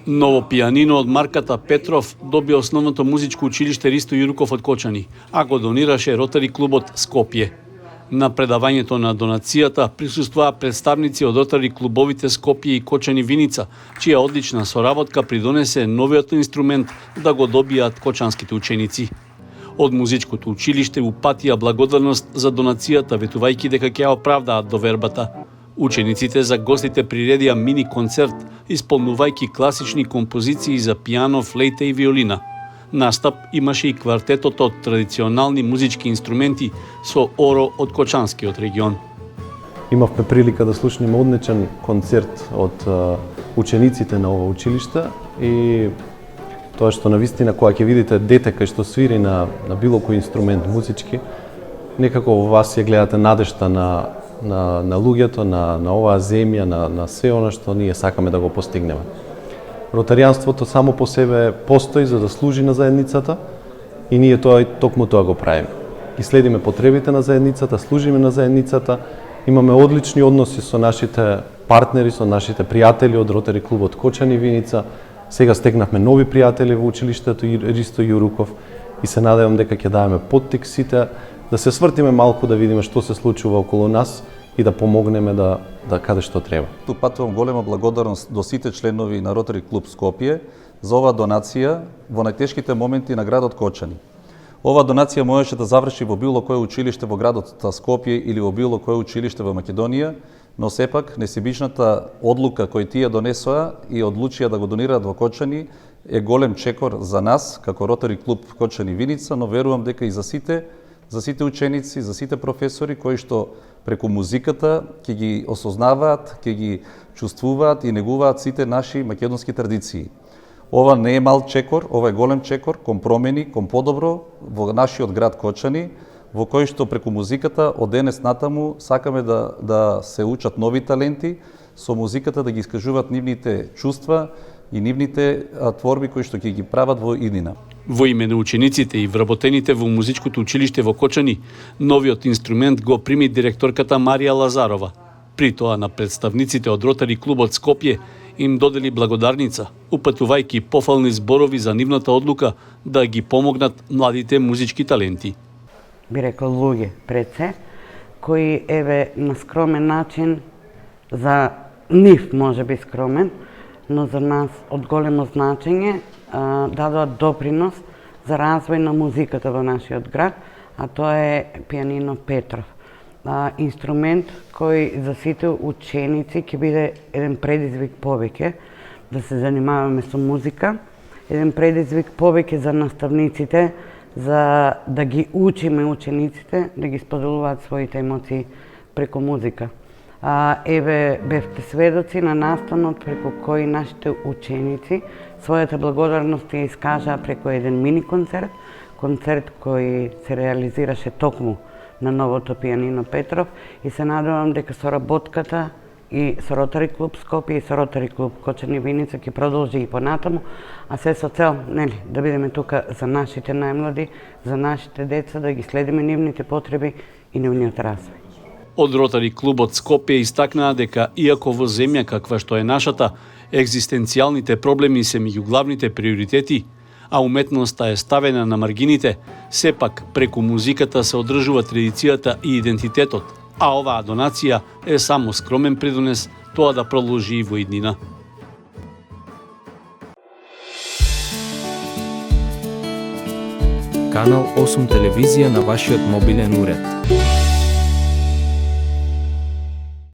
Ново пијанино од марката Петров доби основното музичко училиште Ристо Јуруков од Кочани, а го донираше Ротари клубот Скопје. На предавањето на донацијата присустваа представници од Ротари клубовите Скопје и Кочани Виница, чија одлична соработка придонесе новиот инструмент да го добијат кочанските ученици. Од музичкото училиште упатија благодарност за донацијата, ветувајќи дека ќе ја оправдаат довербата. Учениците за гостите приредија мини концерт, исполнувајќи класични композиции за пијано, флейта и виолина. Настап имаше и квартетот од традиционални музички инструменти со оро од Кочанскиот регион. Имавме прилика да слушнеме одличен концерт од учениците на ова училиште и тоа што навистина кога ќе видите дете кај што свири на било кој инструмент музички, некако во вас ја гледате надежта на луѓето, на оваа земја, на све она што ние сакаме да го постигнеме. Ротаријанството само по себе постои за да служи на заедницата и ние токму тоа го правиме. И следиме потребите на заедницата, служиме на заедницата, имаме одлични односи со нашите партнери, со нашите пријатели од Ротари клубот Кочани Виница. Сега стегнавме нови пријатели во училиштето Ристо Јуруков и се надевам дека ќе даваме поттик сите да се свртиме малку, да видиме што се случува околу нас и да помогнеме да каде што треба. Упатувам голема благодарност до сите членови на Ротари клуб Скопје за оваа донација во најтешките моменти на градот Кочани. Ова донација можеше да заврши во било кое училиште во градот Скопје или во било кое училиште во Македонија, но сепак несебичната одлука која тие донесоа и одлучија да го донираат во Кочани е голем чекор за нас како Ротари клуб Кочани Виница, но верувам дека и за сите ученици, за сите професори кои што преку музиката ќе ги осознаваат, ќе ги чувствуваат и негуваат сите наши македонски традиции. Ова не е мал чекор, ова е голем чекор кон промени, кон подобро во нашиот град Кочани, во кој што преку музиката од денес натаму сакаме да се учат нови таленти, со музиката да ги искажуваат нивните чувства и нивните творби кои што ќе ги прават во иднина. Во име на учениците и вработените во музичкото училиште во Кочани, новиот инструмент го прими директорката Марија Лазарова. При тоа на представниците од Ротари клубот Скопје им додели благодарница, упатувајќи пофални зборови за нивната одлука да ги помогнат младите музички таленти. Би рекол луѓе пред се, кои еве на скромен начин, за нив може би скромен, но за нас од големо значење дадоа допринос за развој на музиката во нашиот град, а тоа е пијанино Петров. Инструмент кој за сите ученици ќе биде еден предизвик повеќе да се занимаваме со музика, еден предизвик повеќе за наставниците, за да ги учиме учениците да ги споделуваат своите емоции преку музика. Еве бевте сведоци на настанот преку кој нашите ученици својата благодарност ја искажаа преку еден мини концерт, концерт кој се реализираше токму на новото пијанино Петров и се надевам дека соработката и со Ротари клуб Скопје и со Ротари клуб Кочани Виница ќе продолжи и понатаму, а се со цел, да бидеме тука за нашите најмлади, за нашите деца, да ги следиме нивните потреби и нивниот развој. Од Ротари клубот Скопје истакнаа дека иако во земја каква што е нашата, екзистенцијалните проблеми се меѓу главните приоритети, а уметноста е ставена на маргините, сепак преку музиката се одржува традицијата и идентитетот, а оваа донација е само скромен придонес тоа да продолжи и во иднина. Канал 8 телевизија на вашиот мобилен уред.